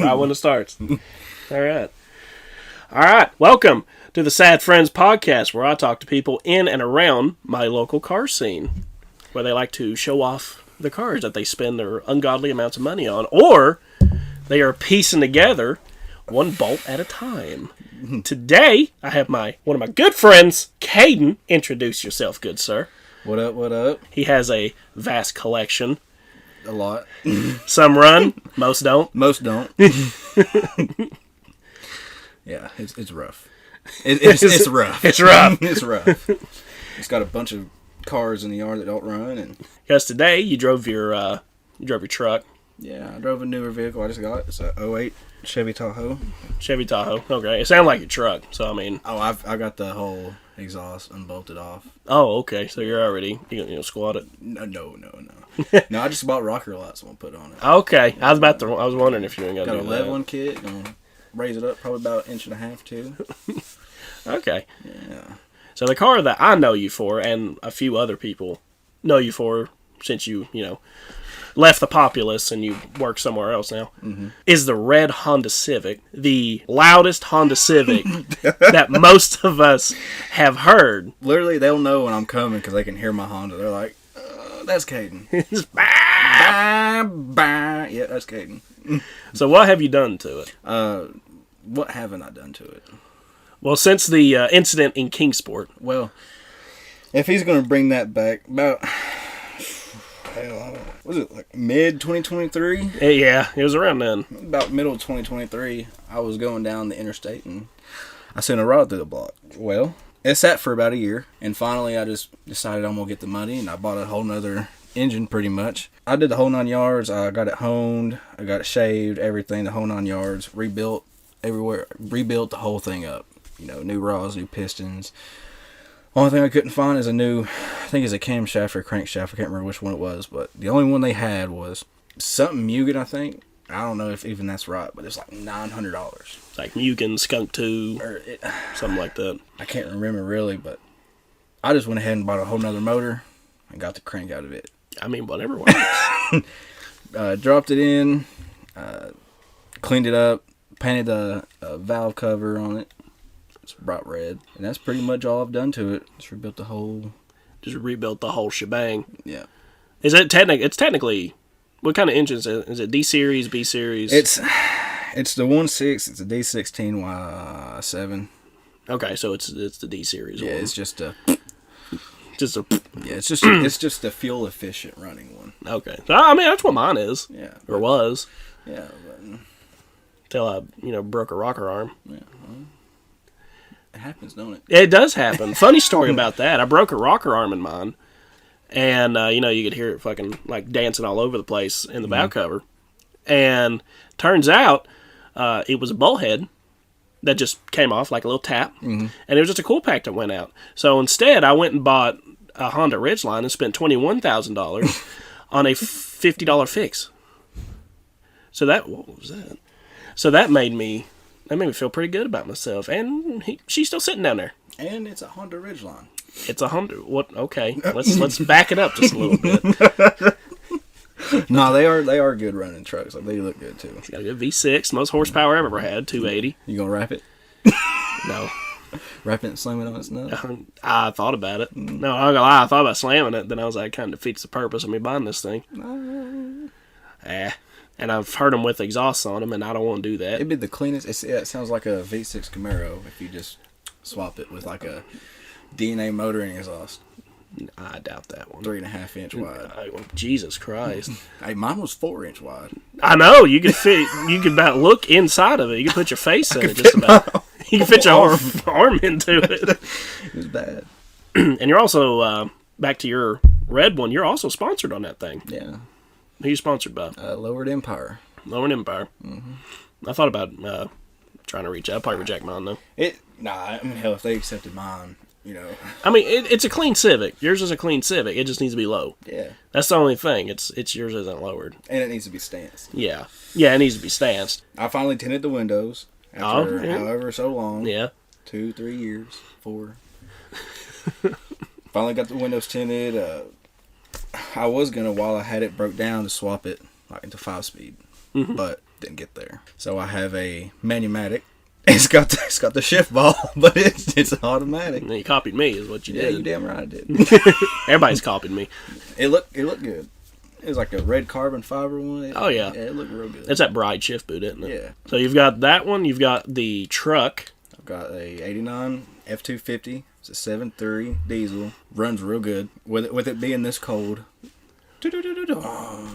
right when it starts. All right. All right. Welcome to the Sad Friends podcast, where I talk to people in and around my local car scene, where they like to show off the cars that they spend their ungodly amounts of money on, or they are piecing together one bolt at a time. Today, I have one of my good friends, Caden. Introduce yourself, good sir. What up, what up? He has a vast collection. A lot. Some run, most don't. Most don't. Yeah, it's rough. It's rough. It's rough. It's rough. It's got a bunch of cars in the yard that don't run, and because today you drove your truck. Yeah, I drove a newer vehicle I just got. It's a '08 Chevy Tahoe. Chevy Tahoe. Okay, it sounded like your truck. So I mean. Oh, I got the whole exhaust unbolted off. Oh, okay. So you're already you squat it. No. No, I just bought rocker lights and put on it. Okay, I was wondering if you were gonna got do a leveling kit. Gonna raise it up probably about 1.5 inches too. Okay. Yeah. So the car that I know you for, and a few other people know you for, since you left the populace and you work somewhere else now, is the red Honda Civic, the loudest Honda Civic that most of us have heard. Literally, they'll know when I'm coming because they can hear my Honda. They're like, that's Caden. It's Bye, bye. Yeah, that's Caden. So what have you done to it? What haven't I done to it? Well, since the incident in Kingsport. Well, if he's going to bring that back, about, was it like mid-2023? Yeah, it was around then. About middle of 2023, I was going down the interstate and I seen a rod through the block. Well, it sat for about a year, and finally I just decided I'm going to get the money, and I bought a whole nother engine pretty much. I did the whole 9 yards. I got it honed, I got it shaved, everything, the whole 9 yards, rebuilt everywhere, rebuilt the whole thing up. New rods, new pistons. Only thing I couldn't find is I think it's a camshaft or crankshaft. I can't remember which one it was, but the only one they had was something Mugen, I think. I don't know if even that's right, but it's like $900. It's like Mugen, Skunk 2, or something like that. I can't remember really, but I just went ahead and bought a whole nother motor and got the crank out of it. I mean, whatever works. Dropped it in, cleaned it up, painted a valve cover on it. It's bright red, and that's pretty much all I've done to it. Just rebuilt the whole shebang. Yeah. Is it technically, what kind of engine is it? Is it D series, B series? It's the 1.6. It's a D16Y7. Okay, so it's the D series. Yeah, one. it's just a. Yeah, it's just a fuel efficient running one. Okay, so, I mean that's what mine is. Yeah, or was. Yeah, but till I broke a rocker arm. Yeah. Well, it happens, don't it? It does happen. Funny story about that. I broke a rocker arm in mine, and you could hear it fucking like dancing all over the place in the bow cover. And turns out it was a bullhead that just came off like a little tap, and it was just a cool pack that went out. So instead, I went and bought a Honda Ridgeline and spent $21,000 on a $50 fix. So what was that? So that made me feel pretty good about myself. And she's still sitting down there. And it's a Honda Ridgeline. It's a Honda. What? Okay, let's back it up just a little bit. No, they are good running trucks. Like, they look good too. It's got a good V6, most horsepower I've ever had, 280. You gonna wrap it? No. Wrap it and slam it on its nut? I thought about it. No, I'm not gonna lie. I thought about slamming it. Then I was like, it kind of defeats the purpose of me buying this thing. And I've heard them with exhausts on them, and I don't want to do that. It'd be the cleanest. It sounds like a V6 Camaro if you just swap it with like a DNA motor and exhaust. I doubt that one. 3.5 inch wide. Jesus Christ! Hey, mine was 4 inch wide. I know you could fit. You could about look inside of it. You could put your face in it. Just about. You can fit your arm into it. It was bad. And you're also back to your red one. You're also sponsored on that thing. Yeah. Who are you sponsored by? Lowered Empire. Lowered Empire. I thought about trying to reach out. I'd probably reject mine though. Hell, if they accepted mine, I mean, it's a clean Civic. Yours is a clean Civic. It just needs to be low. Yeah. That's the only thing. It's yours isn't lowered. And it needs to be stanced. Yeah. Yeah, it needs to be stanced. I finally tinted the windows after however so long. Yeah. 2-3 years. 4. Finally got the windows tinted. I was gonna, while I had it broke down, to swap it like into 5-speed. But didn't get there. So I have a Manumatic. It's got the shift ball, but it's an automatic. And you copied me, is what you did. Yeah, you damn right I did. Everybody's copied me. It looked good. It was like a red carbon fiber one. Oh yeah, it looked real good. It's that bright shift boot, isn't it? Yeah. So you've got that one. You've got the truck. I've got a '89 F250. It's a 7.3 diesel. Runs real good. With it being this cold,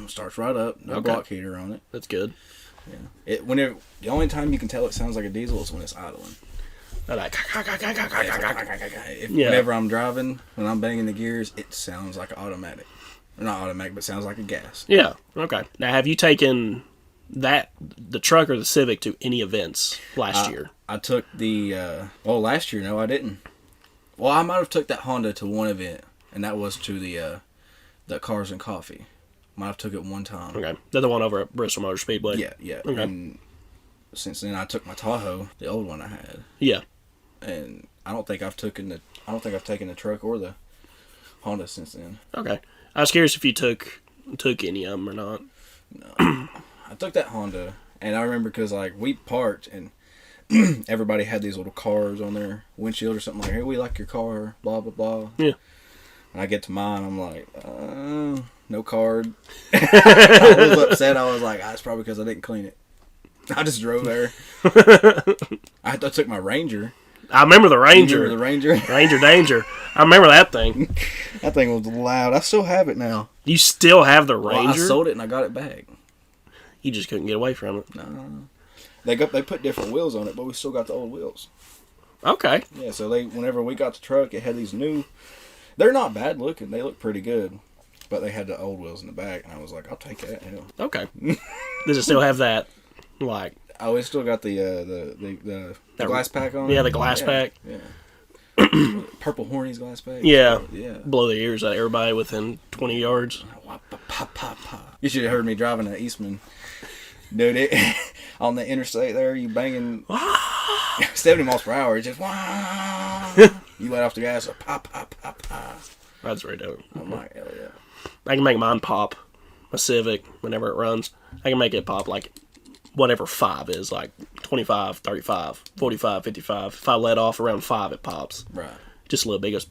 starts right up. No block heater on it. That's good. Yeah. The only time you can tell it sounds like a diesel is when it's idling. Whenever I'm driving, when I'm banging the gears, it sounds like an automatic. Not automatic, but sounds like a gas. Yeah. Okay. Now, have you taken the truck or the Civic to any events last year? I took last year, no, I didn't. Well, I might have took that Honda to one event, and that was to the Cars and Coffee. Might have took it one time. Okay. They're the one over at Bristol Motor Speedway? Yeah. Okay. And since then, I took my Tahoe, the old one I had. Yeah. And I don't think I've taken the truck or the Honda since then. Okay. I was curious if you took any of them or not. No. I took that Honda, and I remember because like we parked and everybody had these little cars on their windshield or something like, "Hey, we like your car," blah blah blah. Yeah. And I get to mine, I'm like, no card. I was upset. I was like, it's probably because I didn't clean it. I just drove there. I took my Ranger. I remember the Ranger. You remember the Ranger? Ranger Danger. I remember that thing. That thing was loud. I still have it now. You still have the Ranger? Well, I sold it and I got it back. You just couldn't get away from it. No. They put different wheels on it, but we still got the old wheels. Okay. Yeah, so whenever we got the truck, it had these new. They're not bad looking. They look pretty good, but they had the old wheels in the back, and I was like, I'll take that. Hell. Okay. Does it still have that, like? Oh, it's still got the glass pack on it. Yeah, the glass pack. Yeah. Purple Horny's glass pack. Yeah. Yeah. Blow the ears out of everybody within 20 yards. You should have heard me driving to Eastman. Dude, on the interstate there, you banging 70 miles per hour. It's just you let off the gas, pop. That's very dope. I'm like, hell yeah. I can make mine pop. My Civic, whenever it runs, I can make it pop like whatever 5 is, like 25, 35, 45, 55. If I let off around 5, it pops. Right. Just a little bit. Goes.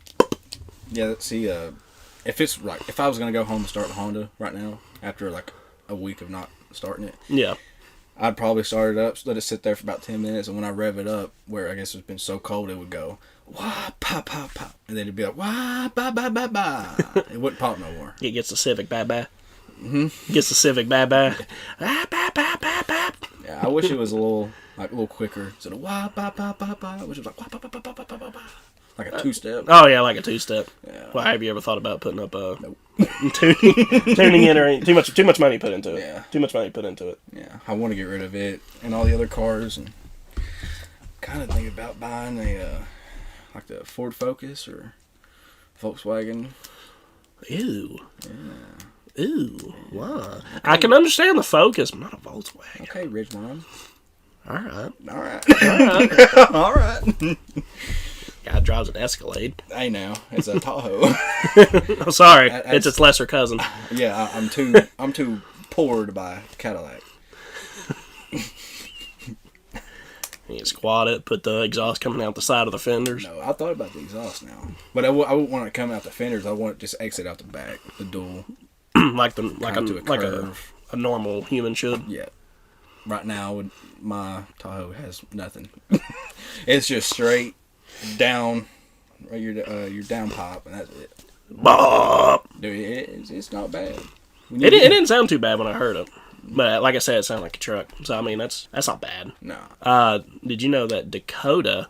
Yeah, see, if I was going to go home and start the Honda right now, after like a week of not starting it, yeah, I'd probably start it up, let it sit there for about 10 minutes, and when I rev it up, where I guess it's been so cold, it would go, wah, pop, pop, pop. And then it'd be like, wah, ba, ba, ba, ba. It wouldn't pop no more. it gets the Civic ba-ba. Mm-hmm. Gets the Civic ba-ba. Ah, ba-ba-ba-ba. Yeah, I wish it was a little quicker. Instead of wah, ba, ba, ba, ba. I wish it was like, wah, ba, ba, ba, ba, ba, ba, ba. Like a two-step. Oh, yeah, like a 2-step. Yeah. Well, have you ever thought about putting up a... Nope. tuning in or anything? Too much money put into it. Yeah. Too much money put into it. Yeah, I want to get rid of it and all the other cars, and kind of think about buying like the Ford Focus or Volkswagen. Ew. Yeah. Ooh. Wow. Okay. I can understand the Focus, but not a Volkswagen. Okay, Ridgeline. All right. All right. All right. Guy drives an Escalade. Hey, now it's a Tahoe. I'm sorry, it's its lesser cousin. Yeah, I'm too poor to buy a Cadillac. You squat it, put the exhaust coming out the side of the fenders. No, I thought about the exhaust now, but I wouldn't want it coming out the fenders. I want it just exit out the back, the dual, like a normal human should. Yeah. Right now, my Tahoe has nothing. It's just straight down, your down pipe, and that's it. Bop. Dude, it's not bad. It didn't sound too bad when I heard it, but like I said, it sounded like a truck. So I mean, that's not bad. No. Did you know that Dakota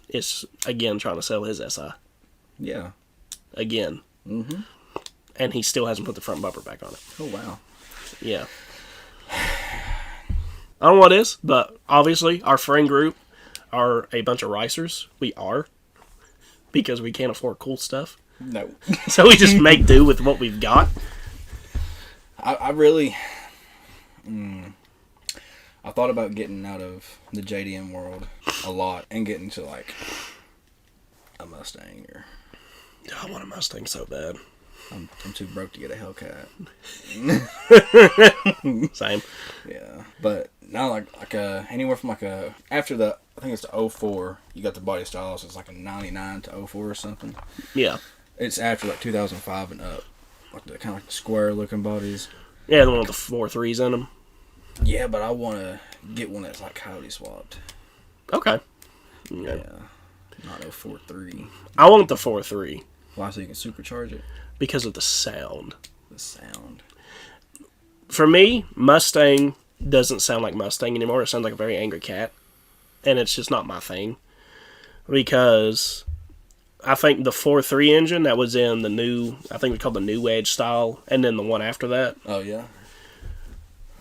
is again trying to sell his SI? Yeah. Again. Mm-hmm. And he still hasn't put the front bumper back on it. Oh wow. Yeah. I don't know what it is, but obviously our friend group are a bunch of ricers. We are. Because we can't afford cool stuff. No. So we just make do with what we've got. I really... I thought about getting out of the JDM world a lot and getting to like a Mustang or... I want a Mustang so bad. I'm too broke to get a Hellcat. Same. Yeah, but now like anywhere from after the I think it's the '04, you got the body style, so it's like a '99 to '04 or something. Yeah. It's after like 2005 and up, like the kind of like the square looking bodies. Yeah, the one with the 4.3s in them. Yeah, but I want to get one that's like coyote swapped. Okay. Yeah, not a 4.3. I want the 4.3. Why? So you can supercharge it? Because of the sound. The sound. For me, Mustang doesn't sound like Mustang anymore. It sounds like a very angry cat. And it's just not my thing. Because I think the 4.3 engine that was in the new, I think we called the New Edge style, and then the one after that. Oh, yeah?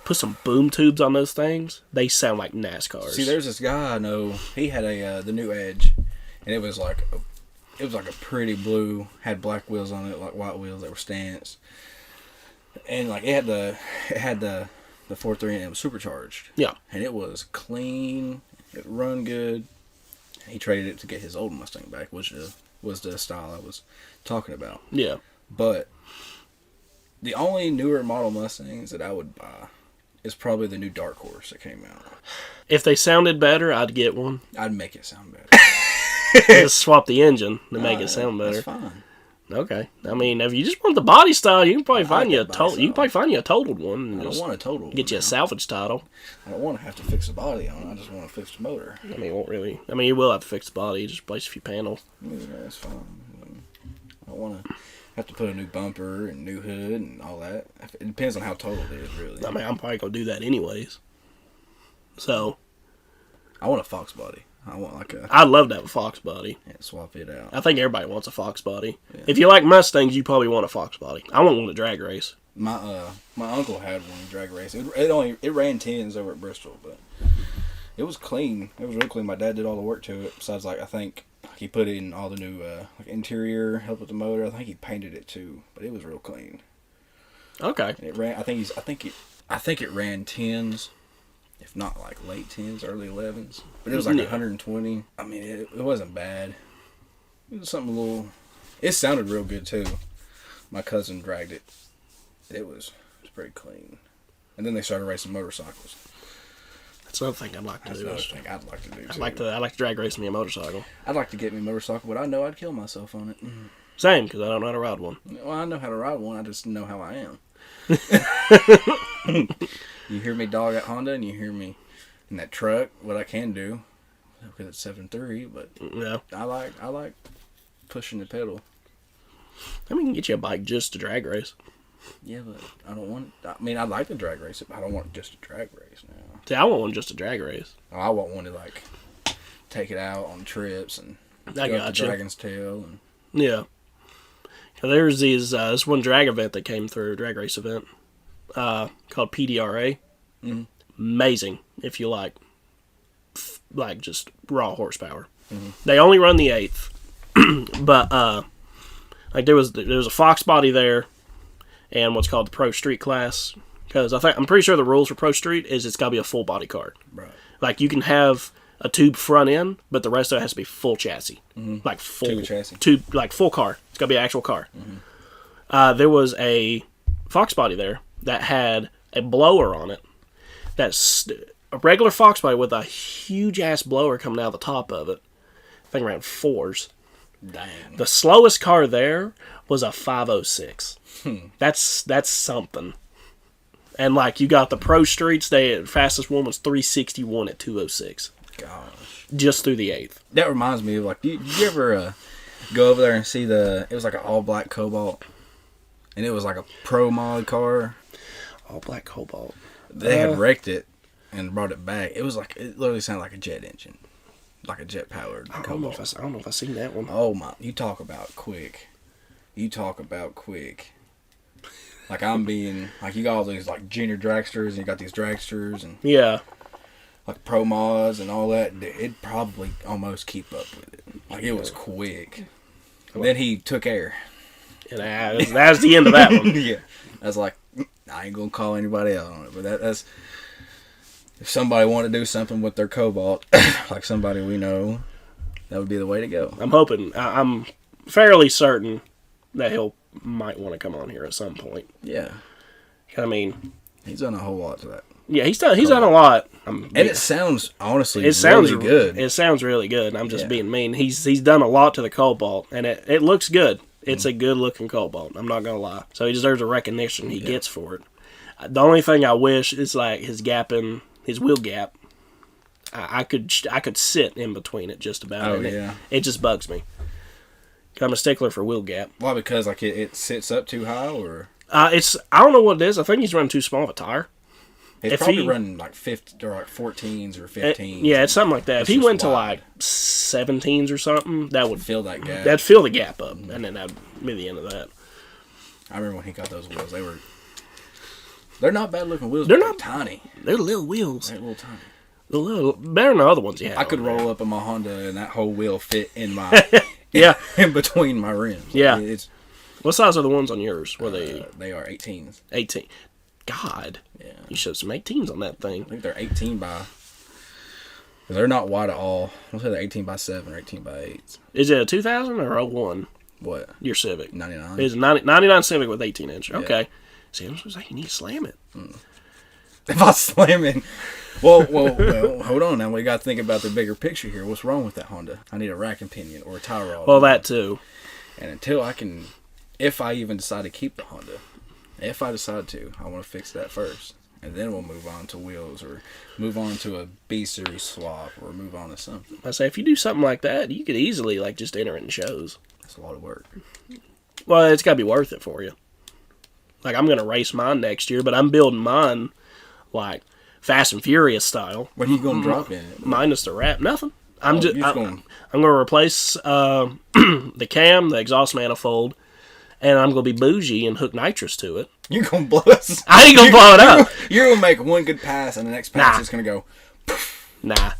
Put some boom tubes on those things. They sound like NASCARs. See, there's this guy I know. He had the New Edge, and it was like a pretty blue, had black wheels on it, like white wheels that were stance. And like it had the 4.3 and it was supercharged. Yeah. And it was clean. It run good. He traded it to get his old Mustang back, which was the style I was talking about. Yeah. But the only newer model Mustangs that I would buy is probably the new Dark Horse that came out. If they sounded better, I'd get one. I'd make it sound better. Just swap the engine to make it sound better. That's fine. Okay. I mean, if you just want the body style, you can probably find you a total. you can probably find you a totaled one. And I don't want a total. get you a salvage title. I don't want to have to fix the body on it. I just want to fix the motor. I mean, it won't really. I mean, you will have to fix the body. Just replace a few panels. Yeah, that's fine. I don't want to have to put a new bumper and new hood and all that. It depends on how total it is, really. I mean, I'm probably gonna do that anyways. So I want a Fox body. I want like a. I'd love to have a Fox body. Yeah, swap it out. I think everybody wants a Fox body. Yeah. If you like Mustangs, you probably want a Fox body. I want one to drag race. My uncle had one drag race. It ran 10s over at Bristol, but it was clean. It was real clean. My dad did all the work to it. Besides, like I think he put in all the new like interior, help with the motor. I think he painted it too, but it was real clean. Okay. And it ran. I think it ran 10s, if not like late 10s, early 11s. But it was like 120. I mean, it wasn't bad. It was something a little. It sounded real good too. My cousin dragged it. It was pretty clean. And then they started racing motorcycles. That's another thing I'd like to do. That's another thing I'd like to do too. I like to drag race me a motorcycle. I'd like to get me a motorcycle, but I know I'd kill myself on it. Same, because I don't know how to ride one. Well, I know how to ride one. I just know how I am. You hear me dog at Honda, and you hear me in that truck. What I can do, because it's 7.3, but Yeah. I like pushing the pedal. I mean, get you a bike just to drag race. Yeah, but I don't want. I mean, I'd like to drag race it, but I don't want just a drag race now. See, I want one just to drag race. I want one to like take it out on trips and I go got up the you. Dragon's Tail. And Yeah. There's this one drag event that came through, drag race event, called PDRA. Mm-hmm. Amazing if you like just raw horsepower. Mm-hmm. They only run the 8th, but like there was a Fox body there, and what's called the Pro Street class. Because I'm pretty sure the rules for Pro Street is it's got to be a full body car. Right. Like you can have a tube front end, but the rest of it has to be full chassis. Mm-hmm. Like full Tube chassis. Like full car. It's got to be an actual car. Mm-hmm. There was a Fox body there that had a blower on it. That's a regular Fox body with a huge ass blower coming out of the top of it. I think around 4s. Dang. The slowest car there was a 506. That's something. And like you got the Pro Streets, the fastest one was 361 at 206. Gosh. Just through the 8th. That reminds me of like, did you ever go over there and see it was like an all black Cobalt, and it was like a pro mod car. All black Cobalt. They had wrecked it and brought it back. It literally sounded like a jet engine, like a jet powered I don't Cobalt. know if I seen that one. Oh my! You talk about quick. Like I'm being like you got all these like junior dragsters and you got these dragsters and Yeah. like pro mods and all that. It'd probably almost keep up with it. Like it was quick. Then he took air. And that was the end of that one. Yeah. I was like, I ain't gonna call anybody out on it, but that's if somebody wanted to do something with their Cobalt, like somebody we know, that would be the way to go. I'm hoping. I'm fairly certain that he'll might want to come on here at some point. Yeah. I mean, He's done a whole lot to that. yeah, he's done a lot. And it sounds, honestly, really good. It sounds really good. I'm just being mean. He's done a lot to the Cobalt, and it looks good. It's a good-looking Cobalt. I'm not going to lie. So he deserves the recognition he gets for it. The only thing I wish is, like, his wheel gap. I could sit in between it just about. Oh, yeah. It just bugs me. I'm a stickler for wheel gap. Why? Because, like, it sits up too high, or? I don't know what it is. I think he's running too small of a tire. It's probably running like 50 or like 14s or 15s. Yeah, it's something like that. If he went to wide. like 17s or something, that would fill that gap. That'd fill the gap up, and then that'd be the end of that. I remember when he got those wheels. They're not bad looking wheels. They're but not tiny. They're little wheels. They're little tiny. They're little better than the other ones you had. I could roll up in my Honda and that whole wheel fit in my in between my rims. Yeah. It's what size are the ones on yours? Were they? They are 18s. 18. God. Yeah. You showed some 18s on that thing. I think they're 18 by. They're not wide at all. I'll say they're 18 by 7 or 18 by 8. Is it a 2000 or a 01? What? Your Civic. 99. It's a 99 Civic with 18 inch. Okay. See, I was like, you need to slam it. If I slam it. Well, hold on now. We got to think about the bigger picture here. What's wrong with that Honda? I need a rack and pinion or a tie rod. Well, that too. And until I can, if I even decide to keep the Honda, if I decide to, I want to fix that first. And then we'll move on to wheels or move on to a B-Series swap or move on to something. I say, if you do something like that, you could easily like just enter it in shows. That's a lot of work. Well, it's got to be worth it for you. Like, I'm going to race mine next year, but I'm building mine like Fast and Furious style. What are you going to drop in it? Minus the wrap. Nothing. I'm going to replace the cam, the exhaust manifold, and I'm going to be bougie and hook nitrous to it. You're going to blow us. I ain't going to blow it up. You're going to make one good pass, and the next pass is going to go. Nah.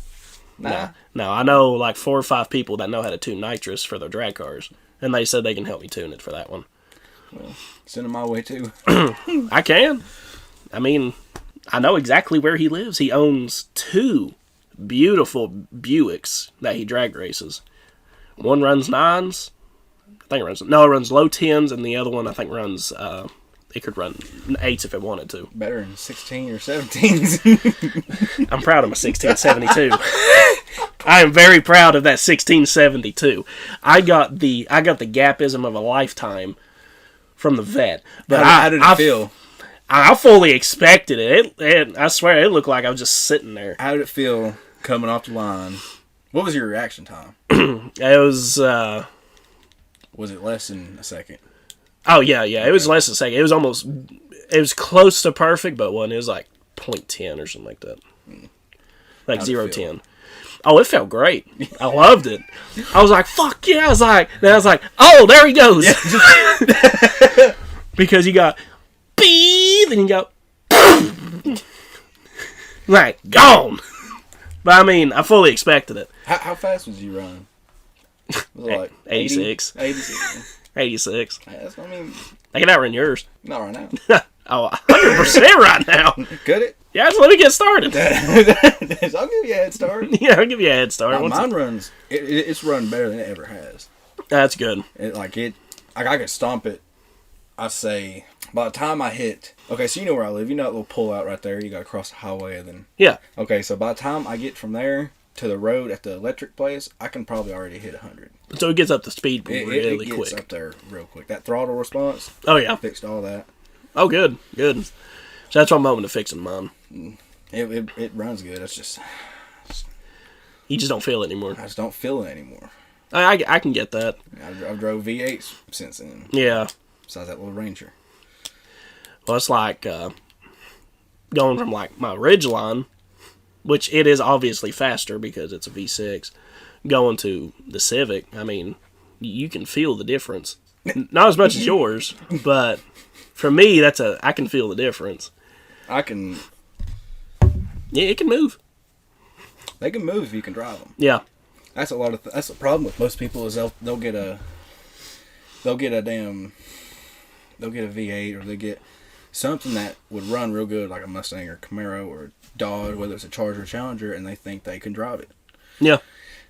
No, I know like 4 or 5 people that know how to tune nitrous for their drag cars, and they said they can help me tune it for that one. Well, send them my way too. I can. I mean, I know exactly where he lives. He owns 2 beautiful Buicks that he drag races. One runs 9s. It runs low 10s, and the other one I think runs. It could run 8s if it wanted to. Better than 16 or 17s. I'm proud of my 1672. I am very proud of that 1672. I got the gapism of a lifetime from the vet. But how did it feel? I fully expected it. I swear, it looked like I was just sitting there. How did it feel coming off the line? What was your reaction time? It was... was it less than a second? Oh, yeah. It was less than a second. It was close to perfect, but it was like 0.10 or something like that. Like 0.10. Oh, it felt great. I loved it. I was like, fuck yeah. I was like, oh, there he goes. Yeah. Because you got beep, and you go like, gone. But I mean, I fully expected it. How fast was you running? Was it like 86. 86. I mean, I can outrun yours. Not right now. Oh, 100% right now. Could it? Yeah, just let me get started. I'll give you a head start. Yeah, I'll give you a head start. Mine runs. It's run better than it ever has. That's good. I could stomp it. I say by the time I hit. Okay, so you know where I live. You know that little pull out right there. You got to cross the highway and then. Yeah. Okay, so by the time I get from there to the road at the electric place, I can probably already hit 100. So it gets up to speed really it gets quick. Up there real quick. That throttle response. Oh yeah. Fixed all that. Oh good. So that's what I'm hoping to fixing mine. It runs good. It's just. You just don't feel it anymore. I just don't feel it anymore. I can get that. I've drove V8s since then. Yeah. Besides that little Ranger. Well, it's like going from like my Ridgeline, which it is obviously faster because it's a V6, going to the Civic. I mean, you can feel the difference. Not as much as yours, but for me, I can feel the difference. I can. Yeah, it can move. They can move if you can drive them. Yeah. That's a lot of. That's the problem with most people is they'll get a V8 or they get something that would run real good like a Mustang or Camaro or Dodge, whether it's a Charger or Challenger, and they think they can drive it. Yeah.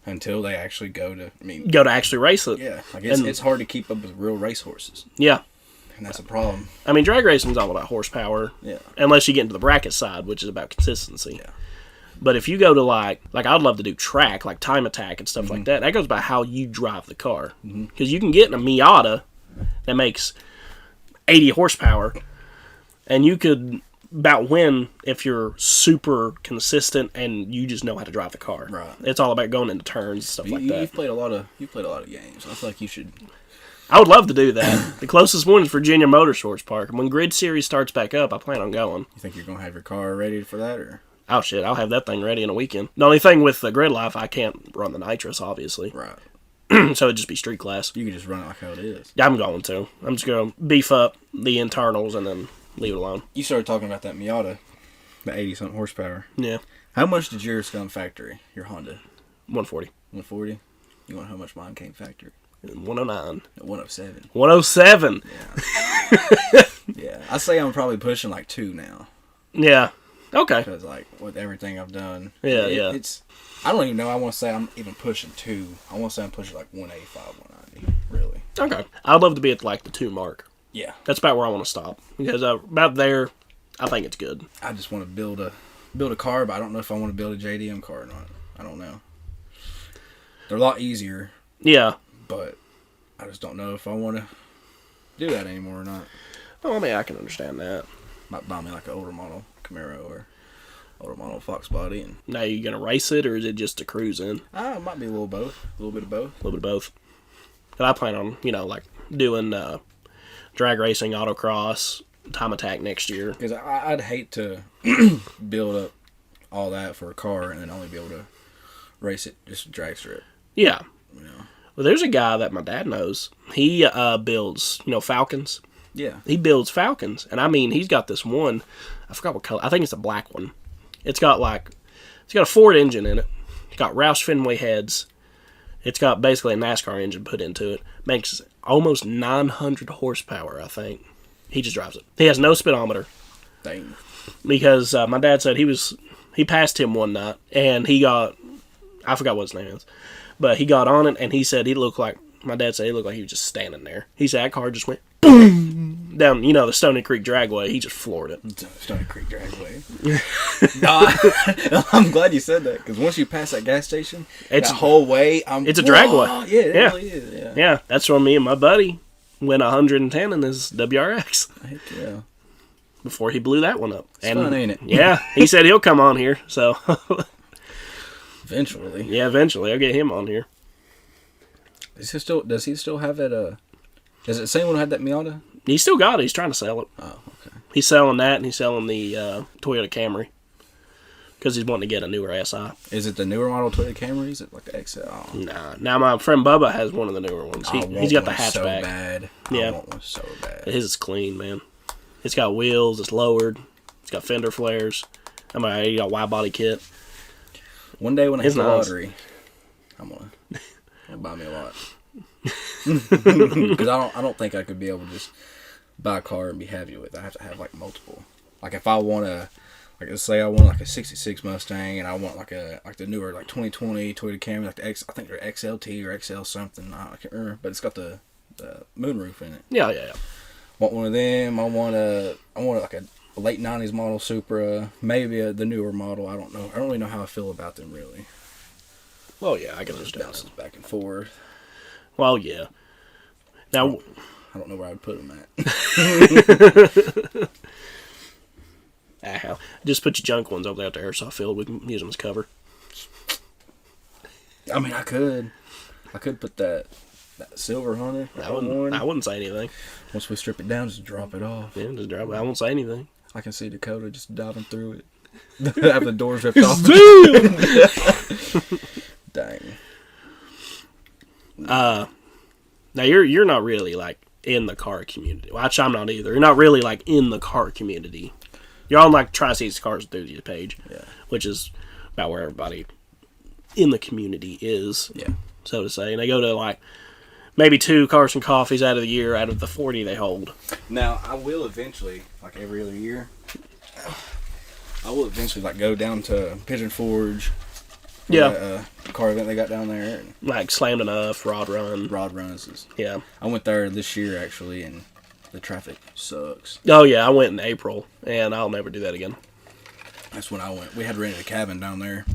Until they actually go to actually race it. Yeah, like it's hard to keep up with real race horses. Yeah. And that's a problem. I mean, drag racing's all about horsepower. Yeah. Unless you get into the bracket side, which is about consistency. Yeah. But if you go to like I'd love to do track, like time attack and stuff like that. That goes by how you drive the car. Because you can get in a Miata that makes 80 horsepower, and you could about win if you're super consistent and you just know how to drive the car. Right. It's all about going into turns and stuff like that. You've played a lot of games. I feel like you should. I would love to do that. The closest one is Virginia Motorsports Park. And when Grid Series starts back up, I plan on going. You think you're gonna have your car ready for that, or? Oh shit, I'll have that thing ready in a weekend. The only thing with the Grid Life, I can't run the nitrous, obviously. Right. So it'd just be street class. You can just run it like how it is. Yeah, I'm going to. I'm just going to beef up the internals and then leave it alone. You started talking about that Miata, the 80-something horsepower. Yeah. How much did yours come factory, your Honda? 140. 140? You want how much mine came factory? 109. 107. 107. Yeah. Yeah. I say I'm probably pushing like 2 now. Yeah. Okay. Because like with everything I've done. Yeah, It's. I don't even know. I want to say I'm even pushing 2. I want to say I'm pushing like 185, 190. Really. Okay. I'd love to be at like the 2 mark. Yeah. That's about where I want to stop. Because about there, I think it's good. I just want to build a car, but I don't know if I want to build a JDM car or not. I don't know. They're a lot easier. Yeah. But I just don't know if I want to do that anymore or not. Well, I mean, I can understand that. Might buy me like an older model Camaro or older model Fox body. And Now, you going to race it, or is it just to cruise in? it might be a little both. A little bit of both. A little bit of both. But I plan on, like doing drag racing, autocross, time attack next year. Because I'd hate to build up all that for a car and then only be able to race it just drag strip. Yeah. You know? Well, there's a guy that my dad knows. He builds, Falcons. Yeah. He builds Falcons. And I mean, he's got this one. I forgot what color. I think it's a black one. It's got a Ford engine in it. It's got Roush Fenway heads. It's got basically a NASCAR engine put into it. Makes almost 900 horsepower, I think. He just drives it. He has no speedometer. Dang. Because my dad said he passed him one night, and I forgot what his name is, but he got on it, and he said my dad said he looked like he was just standing there. He said that car just went boom down, the Stony Creek Dragway. He just floored it. Stony Creek Dragway. I'm glad you said that, because once you pass that gas station, that whole way, it's a dragway. Yeah, it really is. Yeah, that's where me and my buddy went 110 in his WRX. Heck yeah. Before he blew that one up. It's fun, ain't it? Yeah, he said he'll come on here, so. Eventually. Yeah, eventually. I'll get him on here. Does he still have that, is it the same one who had that Miata? He still got it. He's trying to sell it. Oh, okay. He's selling that, and he's selling the Toyota Camry. Because he's wanting to get a newer SI. Is it the newer model Toyota Camry? Is it like the XL? Oh. Nah. Now, my friend Bubba has one of the newer ones. He's got the hatchback. So bad. Yeah. I want one so bad. His is clean, man. It's got wheels. It's lowered. It's got fender flares. You got wide body kit. One day when I hit the nice. lottery, I'm gonna buy me a lot. Because I don't think I could be able to just buy a car and be happy with it. I have to have like multiple. Like if I want let's say I want like a '66 Mustang and I want like the newer like 2020 Toyota Camry, like I think they're XLT or XL something. I can't remember, but it's got the moonroof in it. Yeah. Want one of them. I want like a late '90s model Supra, maybe the newer model. I don't know. I don't really know how I feel about them really. Well, yeah, I can understand. Bounces back and forth. Well, yeah. Now, I don't know where I'd put them at. Just put your junk ones over there at the airsoft field. We can use them as cover. I mean, I could put that silver Honda. I wouldn't say anything. Once we strip it down, just drop it off. Yeah, just drop it. I won't say anything. I can see Dakota just diving through it. Have the doors ripped off. Dang. Now you're not really like in the car community. Well, actually, I'm not either. You're not really like in the car community. You're on like Tri-Cities Cars Enthusiast page, which is about where everybody in the community is, so to say. And they go to like maybe 2 Cars and Coffees out of the year out of the 40 they hold. Now I will eventually, like every other year, I will eventually like go down to Pigeon Forge. That, car event they got down there. Like Slammed Enough, Rod Runs. I went there this year actually, and The traffic sucks. Oh, yeah, I went in April, and I'll never do that again. That's when I went. We had rented a cabin down there.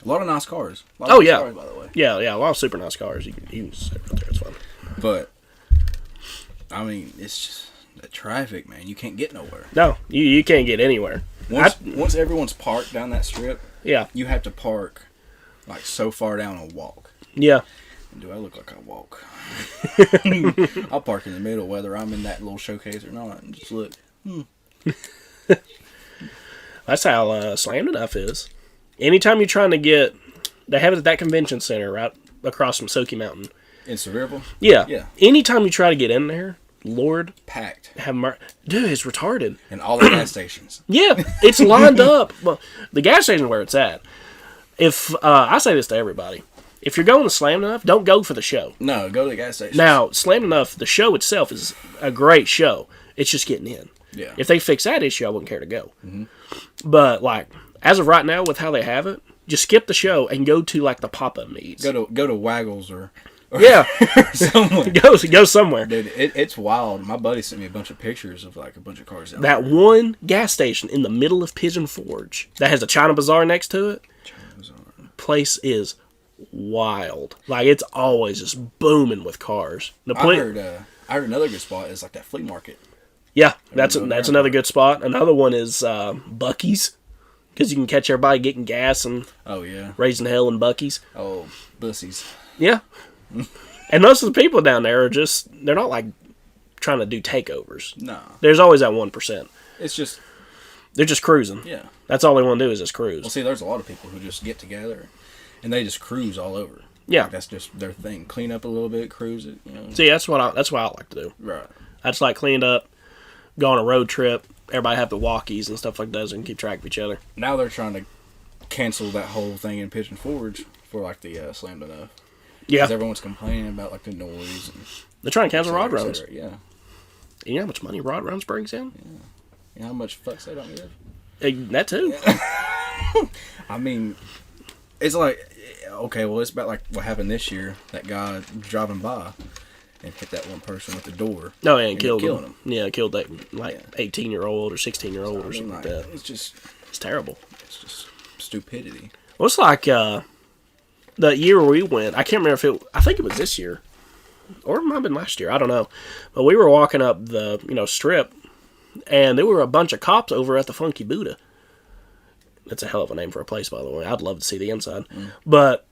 A lot of nice cars. Oh, yeah. Cars, by the way. Yeah, a lot of super nice cars. You can sit right there. It's fun. But, I mean, it's just the traffic, man. You can't get nowhere. No, you can't get anywhere. Once everyone's parked down that strip, yeah, you have to park, like, so far down a walk. Yeah. Do I look like I walk? I'll park in the middle, whether I'm in that little showcase or not, and just look. That's how Slammed Enough is. Anytime you're trying to get... They have it at that convention center right across from Soaky Mountain. In Sevierville? Yeah. Yeah. Anytime you try to get in there, Lord... Packed. Dude, it's retarded. And all the gas stations. Yeah, it's lined up. Well, the gas station where it's at. If I say this to everybody. If you're going to Slammed Enough, don't go for the show. No, go to the gas station. Now, Slammed Enough, the show itself is a great show. It's just getting in. Yeah. If they fix that issue, I wouldn't care to go. Mm-hmm. But, like, as of right now, with how they have it, just skip the show and go to, like, the pop-up meets. Go to Waggles or yeah. somewhere. Go somewhere. Dude, it's wild. My buddy sent me a bunch of pictures of, like, a bunch of cars out that there. one gas station in the middle of Pigeon Forge that has a China Bazaar next to it. China Bazaar. Place is wild. Like, it's always just booming with cars. I heard another good spot is, like, that flea market. Yeah, that's another good spot. Another one is Buc-ee's, because you can catch everybody getting gas and raising hell in Buc-ee's. Oh, bussies. Yeah. And most of the people down there are just, they're not like trying to do takeovers. No. There's always that 1%. It's just... They're just cruising. Yeah. That's all they want to do is just cruise. Well, see, there's a lot of people who just get together and they just cruise all over. Yeah. Like, that's just their thing. Clean up a little bit, cruise it. You know. See, that's what I like to do. Right. I just like cleaned up, go on a road trip. Everybody have the walkies and stuff like that so they can keep track of each other. Now they're trying to cancel that whole thing in Pigeon Forge for, like, the Slammed Enough. Yeah. Because everyone's complaining about, like, the noise. And they're trying to cancel rod runs. Yeah. You know how much money rod runs brings in? Yeah. You know how much fucks they don't give? That too. I mean, it's like, okay, well, it's about like what happened this year. That guy driving by and hit that one person with the door. Oh, yeah, and killed him. Yeah, killed that 18-year-old or 16-year-old or something like that. It's terrible. It's just stupidity. Well, it's like the year we went. I can't remember I think it was this year, or it might have been last year. I don't know. But we were walking up the strip. And there were a bunch of cops over at the Funky Buddha. That's a hell of a name for a place, by the way. I'd love to see the inside. Mm. But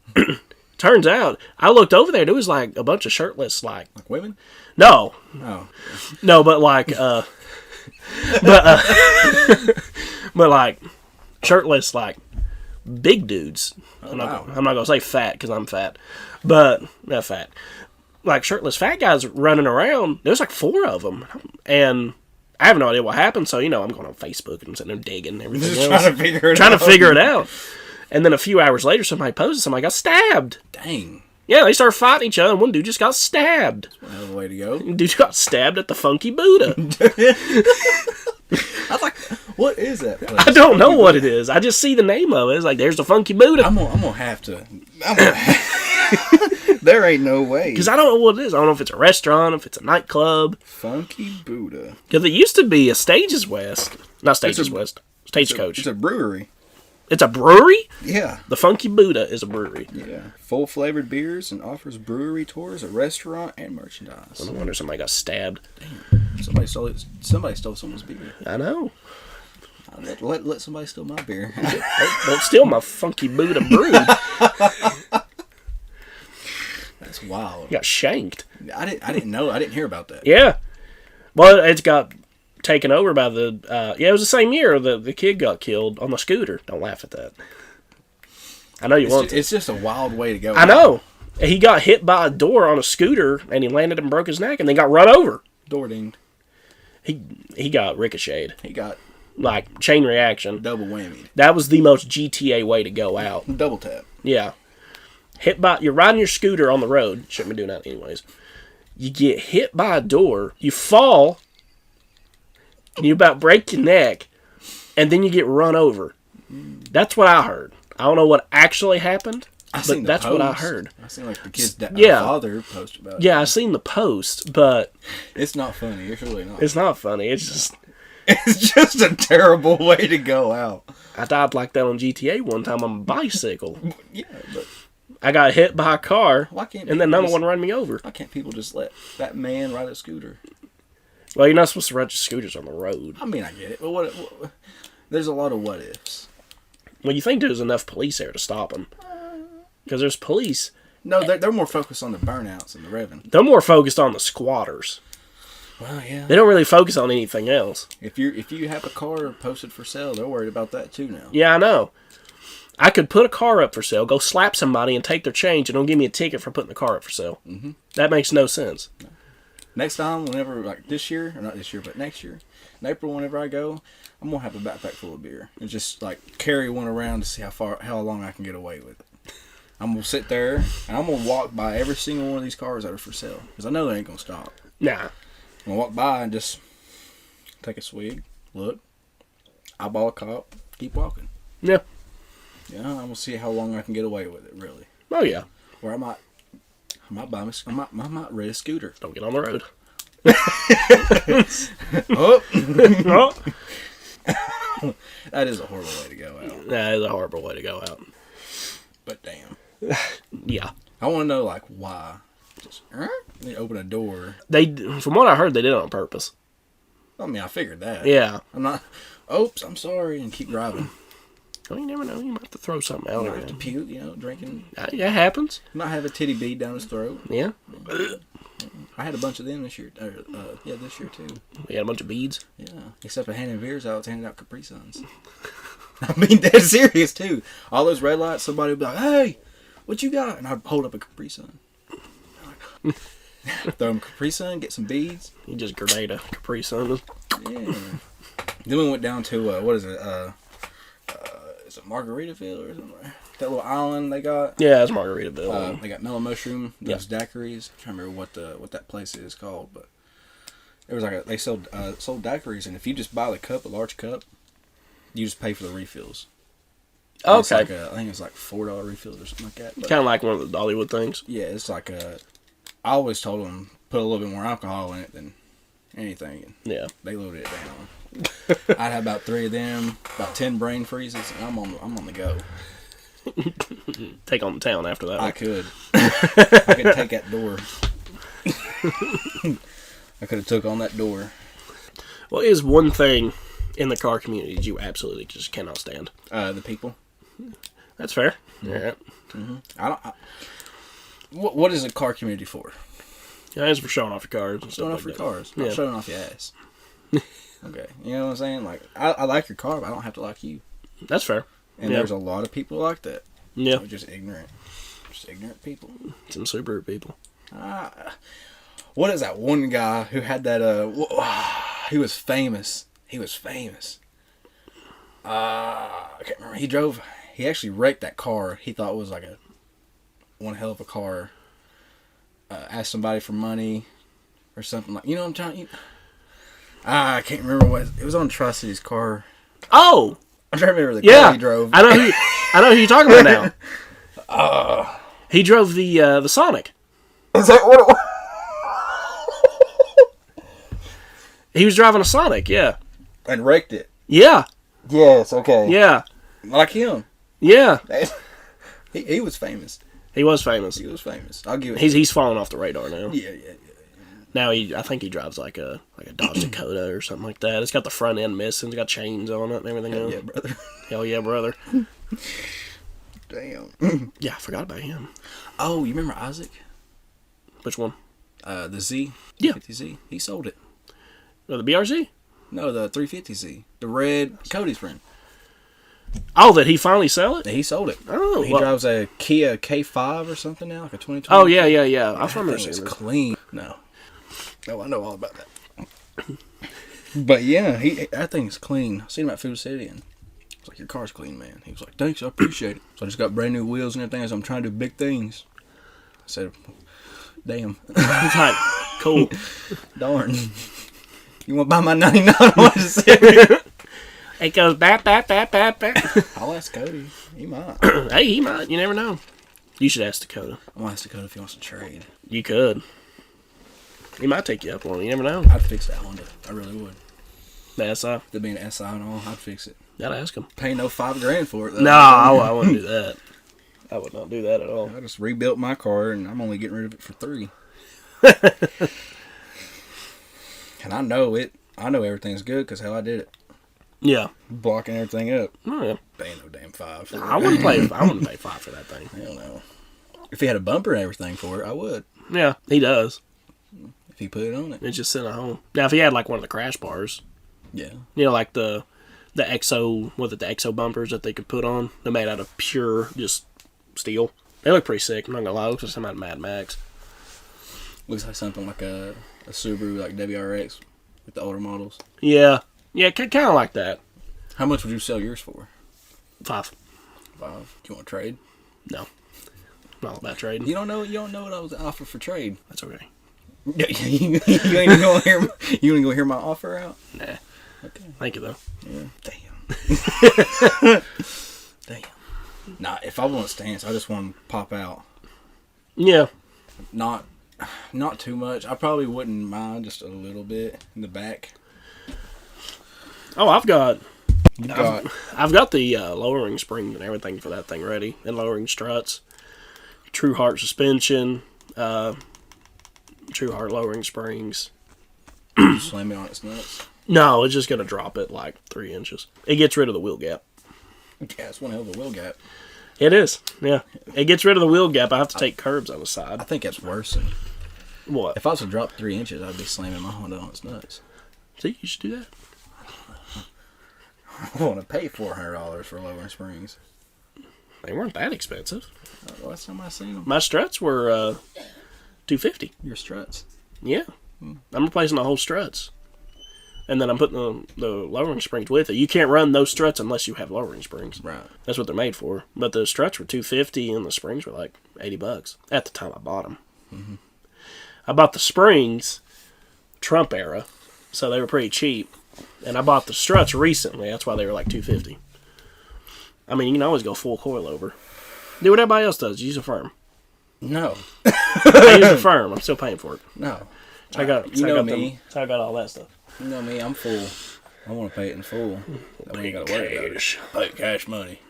turns out, I looked over there. There was like a bunch of shirtless, like women. No, oh, no, but like, but like shirtless, like big dudes. Oh, I'm not gonna say fat because I'm fat, but not fat. Like shirtless fat guys running around. There's like 4 of them, and I have no idea what happened, so, I'm going on Facebook and I'm sitting there digging and everything just else. Trying to figure it out. And then a few hours later, somebody posted, somebody got stabbed. Dang. Yeah, they started fighting each other, and one dude just got stabbed. That's one hell of a way to go. Dude got stabbed at the Funky Buddha. I was like, what is that place? I don't know what it is. I just see the name of it. It's like, there's the Funky Buddha. I'm gonna have to. There ain't no way. Because I don't know what it is. I don't know if it's a restaurant, if it's a nightclub. Funky Buddha. Because it used to be a Stages West. Not Stages West. Stagecoach. It's a brewery. It's a brewery? Yeah. The Funky Buddha is a brewery. Yeah. Full flavored beers and offers brewery tours, a restaurant, and merchandise. No wonder somebody got stabbed. Damn. Somebody stole someone's beer. I know. Let somebody steal my beer. Don't steal my Funky Buddha brew. That's wild. You got shanked. I didn't know. I didn't hear about that. Yeah. Well, it's got taken over by the... it was the same year the kid got killed on the scooter. Don't laugh at that. I know you want to. It's just a wild way to go. I know. He got hit by a door on a scooter, and he landed and broke his neck, and then got run over. Door dinged. He got ricocheted. He got... Like, chain reaction. Double whammy. That was the most GTA way to go out. Double tap. Yeah. You're riding your scooter on the road. Shouldn't be doing that anyways. You get hit by a door. You fall. And you about break your neck. And then you get run over. That's what I heard. I don't know what actually happened. But that's what I heard. I seen like the kid's father post about it. Yeah, I seen the post, but it's not funny. It's really not. It's not funny. It's just a terrible way to go out. I died like that on GTA one time on a bicycle. Yeah, but I got hit by a car, and then another one run me over. Why can't people just let that man ride a scooter? Well, you're not supposed to ride your scooters on the road. I mean, I get it, but what there's a lot of what ifs. Well, you think there's enough police there to stop them? Because there's police. No, they're more focused on the burnouts and the revving. They're more focused on the squatters. Well, yeah. They don't really focus on anything else. If you have a car posted for sale, they're worried about that too now. Yeah, I know. I could put a car up for sale, go slap somebody and take their change, and don't give me a ticket for putting the car up for sale. Mm-hmm. That makes no sense. No. Next time, whenever, like this year, or not this year, but next year, in April, whenever I go, I'm going to have a backpack full of beer. And just, like, carry one around to see how long I can get away with it. I'm going to sit there, and I'm going to walk by every single one of these cars that are for sale. Because I know they ain't going to stop. Nah. I'm going to walk by and just take a swig, look, eyeball a cop, keep walking. Yeah. Yeah, I'm going to see how long I can get away with it, really. Oh, yeah. Or I might rent a scooter. Don't get on the road. Oh. Oh. That is a horrible way to go out. That is a horrible way to go out. But damn. Yeah. I want to know, like, why. Just, they open a door. From what I heard, they did it on purpose. I mean, I figured that. Yeah. I'm not, oops, I'm sorry, and keep driving. Well, you never know. You might have to throw something out. You might have to puke, drinking. Yeah, it happens. Might have a titty bead down his throat. Yeah. I had a bunch of them this year. This year too. We had a bunch of beads. Yeah, except for handing beers out, handing out Capri Suns. I mean, dead serious too. All those red lights, somebody would be like, "Hey, what you got?" And I'd hold up a Capri Sun. Throw them Capri Sun, get some beads. You just grenade a Capri Sun. Yeah. Then we went down to what is it? Is it Margaritaville or something? That little island they got. Yeah, it's Margaritaville. They got mellow mushroom, those daiquiris. I'm trying to remember what that place is called, but it was like they sold daiquiris, and if you just buy the cup, a large cup, you just pay for the refills. Okay. I think it's like $4 refills or something like that. Kind of like one of the Dollywood things. Yeah, it's like I always told them put a little bit more alcohol in it than anything. And yeah. They loaded it down. I'd have about 3 of them, about 10 brain freezes, and I'm on the go. Take on the town after that. I could take that door. I could have took on that door. What is one thing in the car community that you absolutely just cannot stand? The people. That's fair. Mm-hmm. Yeah. Mm-hmm. What is a car community for? Yeah, it's for showing off your cars. And showing off your cars, not showing off your ass. Okay, you know what I'm saying? Like, I like your car, but I don't have to like you. That's fair. And there's a lot of people like that. Yeah. They're just ignorant people. Some super people. What is that one guy who had that? He was famous. I can't remember. He actually wrecked that car. He thought it was like one hell of a car. Asked somebody for money or something like. You know what I'm telling you? I can't remember what it was on Tri-City's car. Oh, I'm trying to remember the car he drove. I know who you're talking about now. He drove the Sonic. Is that what it was? He was driving a Sonic, yeah. And wrecked it. Yeah. Yes. Okay. Yeah. Like him. Yeah. He was famous. He was famous. I'll give it. He's falling off the radar now. Yeah. Now I think he drives like a Dodge Dakota or something like that. It's got the front end missing. It's got chains on it and everything else. Yeah, brother. Hell yeah, brother. Damn. Yeah, I forgot about him. Oh, you remember Isaac? Which one? The Z. Yeah. 350Z. He sold it. Oh, the BRZ? No, the 350Z. The red Cody's friend. Oh, did he finally sell it? He sold it. Oh, he drives a Kia K5 or something now, like a 2020. Oh yeah. I remember seeing It's this. clean. No, I know all about that. But yeah, that thing's clean. I seen him at Food City, and I was like, "Your car's clean, man." He was like, "Thanks, I appreciate it." So I just got brand new wheels and everything. So I'm trying to do big things. I said, "Damn." He's like, cool. Darn. You want to buy my 99? What is it? It goes bap. I'll ask Cody. He might. Hey, he might. You never know. You should ask Dakota. I'm gonna ask Dakota if he wants to trade. You could. He might take you up on it. You never know. I'd fix that Honda. I really would. The SI? The being an SI and all, I'd fix it. Gotta ask him. Pay no $5,000 for it, though. No, I wouldn't do that. I would not do that at all. I just rebuilt my car, and I'm only getting rid of it for $3. And I know it. I know everything's good because hell, I did it. Yeah. Blocking everything up. Oh, yeah. Paying no damn $5. I wouldn't pay $5 for that thing. Hell no. If he had a bumper and everything for it, I would. Yeah, he does. If he put it on it. It's just sitting at home. Now, if he had like one of the crash bars, Yeah. you know, like the EXO, the EXO bumpers that they could put on, they're made out of pure just steel. They look pretty sick. I'm not gonna lie, it looks like something out of Mad Max. Looks like something like a Subaru, like WRX, with the older models. Yeah, kind of like that. How much would you sell yours for? $5. $5. Do you want to trade? No, not all about trading. You don't know what I was offered for trade. That's okay. you ain't even gonna hear. You ain't gonna hear my offer out. Nah. Okay. Thank you though. Yeah. Damn. Nah, if I want stance, I just want to pop out. Yeah. Not too much. I probably wouldn't mind just a little bit in the back. Oh, I've got the lowering springs and everything for that thing ready, and lowering struts, True Heart suspension, True Heart lowering springs. You slam it on its nuts. No, it's just gonna drop it like 3 inches. It gets rid of the wheel gap. Yeah, it's one hell of a wheel gap. It is, yeah. It gets rid of the wheel gap. I have to take curbs on the side. I think that's worse than... What? If I was to drop 3 inches, I'd be slamming my Honda on its nuts. See, you should do that. I want to pay $400 for lowering springs. They weren't that expensive. Last time I seen them. My struts were $250. Your struts. Yeah. I'm replacing the whole struts. And then I'm putting the lowering springs with it. You can't run those struts unless you have lowering springs. Right. That's what they're made for. But the struts were $250 and the springs were like $80 at the time I bought them. Mm-hmm. I bought the springs Trump era, so they were pretty cheap. And I bought the struts recently. That's why they were like $250. I mean, you can always go full coilover. Do what everybody else does. Use a firm. No. I use a firm. I'm still paying for it. No. So I got me. So I got all that stuff. You know me, I'm full. I want to pay it in full. I ain't got to worry about it. Pay cash money.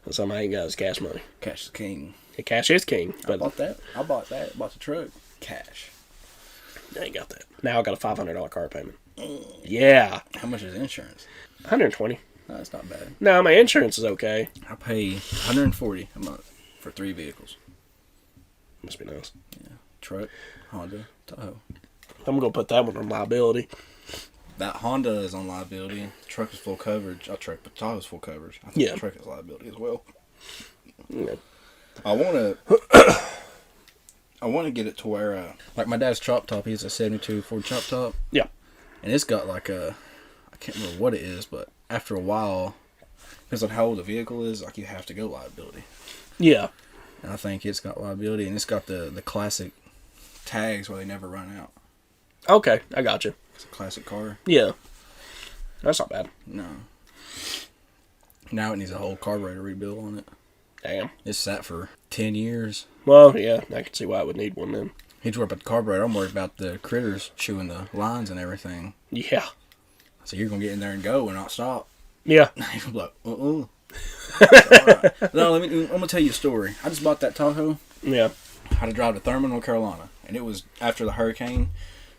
That's something I ain't got is cash money. Cash is king. Yeah, cash is king. But I bought that. I bought the truck. Cash. I ain't got that. Now I got a $500 car payment. Yeah. How much is insurance? $120. No, that's not bad. No, my insurance is okay. I pay $140 a month for 3 vehicles. Must be nice. Yeah. Truck, Honda, Tahoe. I'm going to put that one on liability. That Honda is on liability. The truck is full coverage. But Tahoe's full coverage. I think Yeah. the truck is liability as well. Yeah. I want to get it to where, like my dad's chop top, he's a 72 Ford chop top. Yeah. And it's got like I can't remember what it is, but after a while, depends on how old the vehicle is, like you have to go liability. Yeah. And I think it's got liability, and it's got the classic tags where they never run out. Okay, I got you. It's a classic car. Yeah. That's not bad. No. Now it needs a whole carburetor rebuild on it. Damn. It's sat for 10 years. Well, yeah, I can see why I would need one then. He's worried about the carburetor. I'm worried about the critters chewing the lines and everything. Yeah. So you're going to get in there and go and not stop. Yeah. You're like, right. No, I'm going to tell you a story. I just bought that Tahoe. Yeah. I had to drive to Thurman, North Carolina. And it was after the hurricane.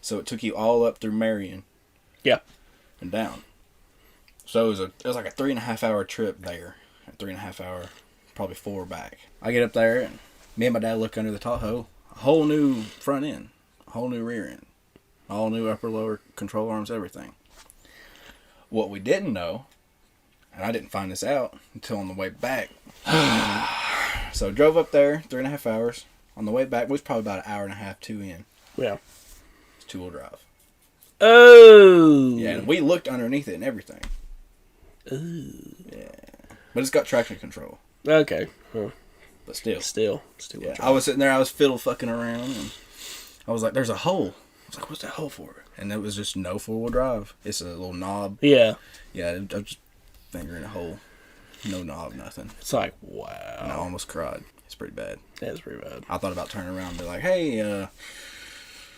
So it took you all up through Marion. Yeah. And down. So it was like a 3.5 hour trip there. A 3.5 hour, probably 4 back. I get up there and me and my dad look under the Tahoe. A whole new front end. A whole new rear end. All new upper, lower control arms, everything. What we didn't know, and I didn't find this out until on the way back. So I drove up there 3.5 hours. On the way back, it was probably about 1.5 hours, 2 in. Yeah. It's 2-wheel drive. Oh. Yeah, and we looked underneath it and everything. Ooh. Yeah. But it's got traction control. Okay. Well, But still. Still. Yeah, I was sitting there, I was fiddle fucking around, and I was like, there's a hole. I was like, what's that hole for? And it was just no 4-wheel drive. It's a little knob. Yeah. Yeah, I was just fingering a hole. No knob, nothing. It's like, wow. And I almost cried. It's pretty bad. That's pretty bad. I thought about turning around and be like, hey,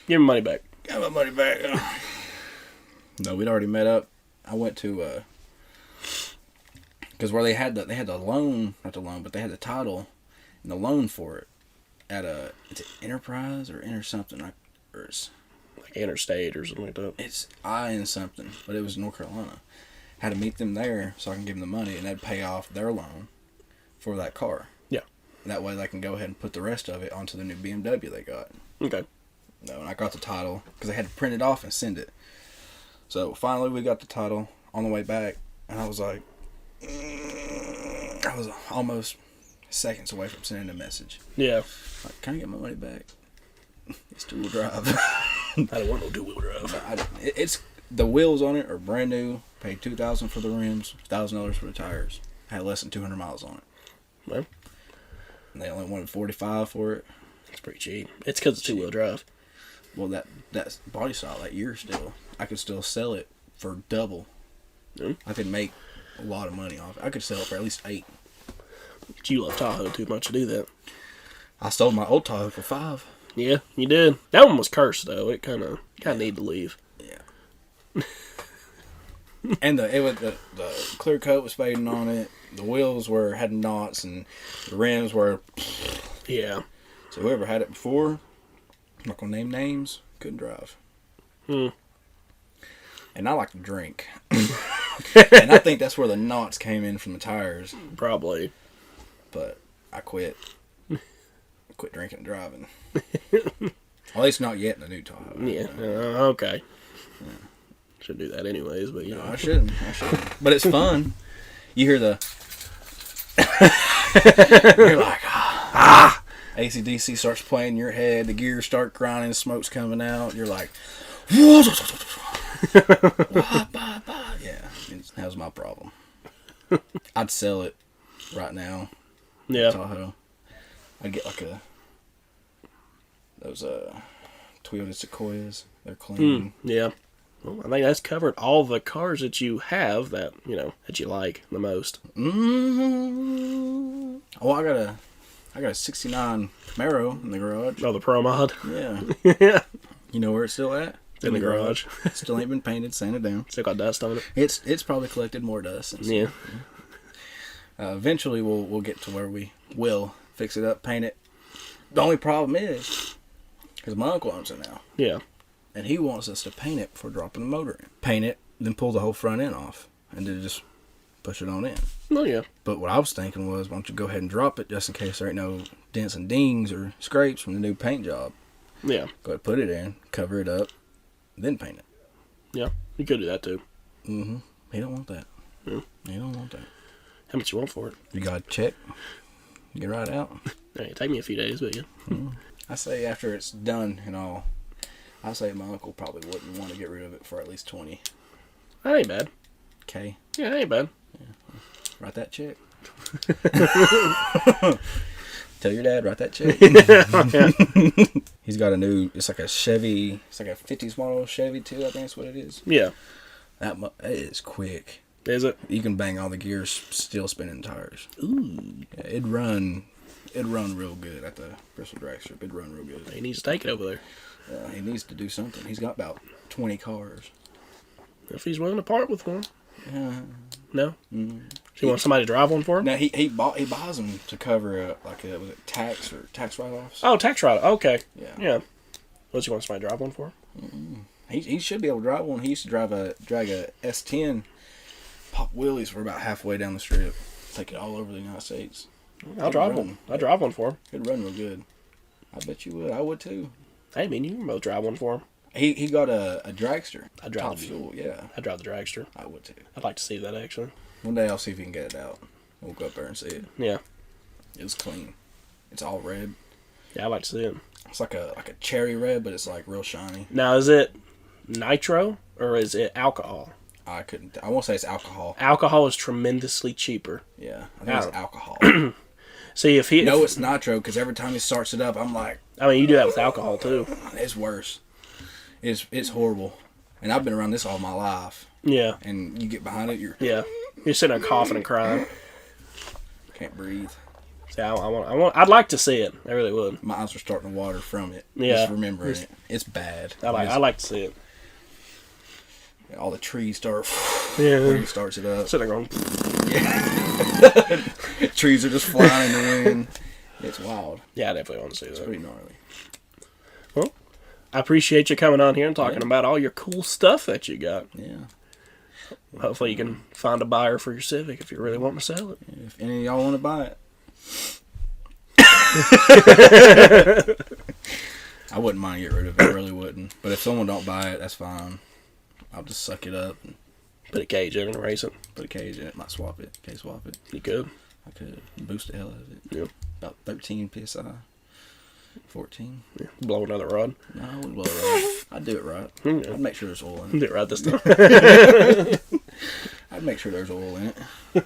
Give me money back. got my money back. No, we'd already met up. I went to, because where they had the loan, not the loan, but they had the title and the loan for it at it's an Enterprise or Inter something, or it's Like Interstate or something like that. It's I and something, but it was North Carolina. Had to meet them there so I can give them the money, and they'd pay off their loan for that car. Yeah. And that way they can go ahead and put the rest of it onto the new BMW they got. Okay. No, and I got the title because they had to print it off and send it. So finally we got the title on the way back, and I was like, I was almost seconds away from sending a message. Yeah. Like, can I get my money back? It's two-wheel drive. I don't want no two-wheel drive. It's the wheels on it are brand new. Paid $2,000 for the rims, $1,000 for the tires. Had less than 200 miles on it. Well, And they only wanted $45 for it. it's pretty cheap. It's because it's two-wheel drive. Well, that body style that year still, I could still sell it for double. Mm. I could make a lot of money off it. I could sell it for at least $8. But you love Tahoe too much to do that. I sold my old Tahoe for $5. Yeah, you did. That one was cursed though. It kind of needed to leave. Yeah. And the clear coat was fading on it. The wheels had knots, and the rims were. Yeah. So whoever had it before, I'm not gonna name names, couldn't drive. Hmm. And I like to drink, and I think that's where the knots came in from the tires. Probably. But I quit. Quit drinking and driving. At least not yet in the new Tahoe. Yeah. Okay. Yeah. Should do that anyways, but you know. I shouldn't. But it's fun. You hear the. You're like, AC/DC starts playing in your head. The gears start grinding. Smoke's coming out. You're like, yeah. That was my problem. I'd sell it right now. Yeah. Tahoe. I'd get like those Toyota Sequoias. They're clean. Yeah. Well, I think that's covered all the cars that you have that you like the most. Mm-hmm. Oh, I got a '69 Camaro in the garage. Oh, the Pro Mod. Yeah. Yeah. You know where it's still at? In the garage. Still ain't been painted, sanded down. Still got dust on it. It's probably collected more dust. Yeah. Eventually, we'll get to where we will fix it up, paint it. The only problem is, because my uncle owns it now. Yeah. And he wants us to paint it before dropping the motor in. Paint it, then pull the whole front end off, and then just push it on in. Oh, yeah. But what I was thinking was, why don't you go ahead and drop it just in case there ain't no dents and dings or scrapes from the new paint job. Yeah. Go ahead, put it in, cover it up, then paint it. Yeah. You could do that too. Mm-hmm. He don't want that. Yeah. He don't want that. How much you want for it? You got to check. Get right out. Hey, take me a few days, but yeah. Mm-hmm. I say after it's done and all, I say my uncle probably wouldn't want to get rid of it for at least 20. That ain't bad. Okay. Yeah, that ain't bad. Yeah. Write that check. Tell your dad, write that check. He's got a new, it's like a Chevy, it's like a 50s model Chevy too, I think that's what it is. Yeah. It is quick. Is it? You can bang all the gears still spinning tires. Ooh. Yeah, it'd run real good at the Bristol drag strip. It'd run real good. He needs to take it over there. He needs to do something. He's got about 20 cars. If he's willing to part with one. Yeah. No? Mm-hmm. You want somebody to drive one for him? No, he buys them to cover was it tax write-offs? Oh, tax write-off. Okay. Yeah. Yeah. What, you want somebody to drive one for him? Mm-hmm. He should be able to drive one. He used to drag a S10, pop wheelies for about halfway down the strip, take it all over the United States. I'll drive one. I'll drive one for him. It'd run real good. I bet you would. I would too. Hey, man, you can both drive one for him. He got a dragster. I'd drive top fuel. Yeah. I'd drive the dragster. I would too. I'd like to see that, actually. One day I'll see if he can get it out. We'll go up there and see it. Yeah. It's clean. It's all red. Yeah, I'd like to see it. It's like a cherry red, but it's like real shiny. Now, is it nitro or is it alcohol? I won't say it's alcohol. Alcohol is tremendously cheaper. Yeah, I think it's alcohol. See, if he... No, it's nitro, because every time he starts it up, I'm like... I mean, you do that with alcohol, too. It's worse. It's horrible. And I've been around this all my life. Yeah. And you get behind it, Yeah. You're sitting there coughing and crying. Can't breathe. See, I'd like to see it. I really would. My eyes are starting to water from it. Yeah. Just remembering it. It's bad. I like to see it. All the trees start. Yeah. When he starts it up. Sitting there going. Trees are just flying in the wind. It's wild. Yeah, I definitely want to see It's that. pretty gnarly. Well, I appreciate you coming on here and talking about all your cool stuff that you got. Yeah. Hopefully you can find a buyer for your Civic if you really want to sell it. If any of y'all want to buy it. I wouldn't mind getting rid of it. I really wouldn't. But if someone don't buy it, that's fine. I'll just suck it up and Put a cage in it and race it. put a cage in it. Might swap it. Cage swap it. You could. I could boost the hell out of it. Yep. About 13 psi. 14. Yeah. Blow another rod. No, I wouldn't blow it right. I'd do it right. Yeah. I'd make sure there's oil in it. Do it right this time. I'd make sure there's oil in it.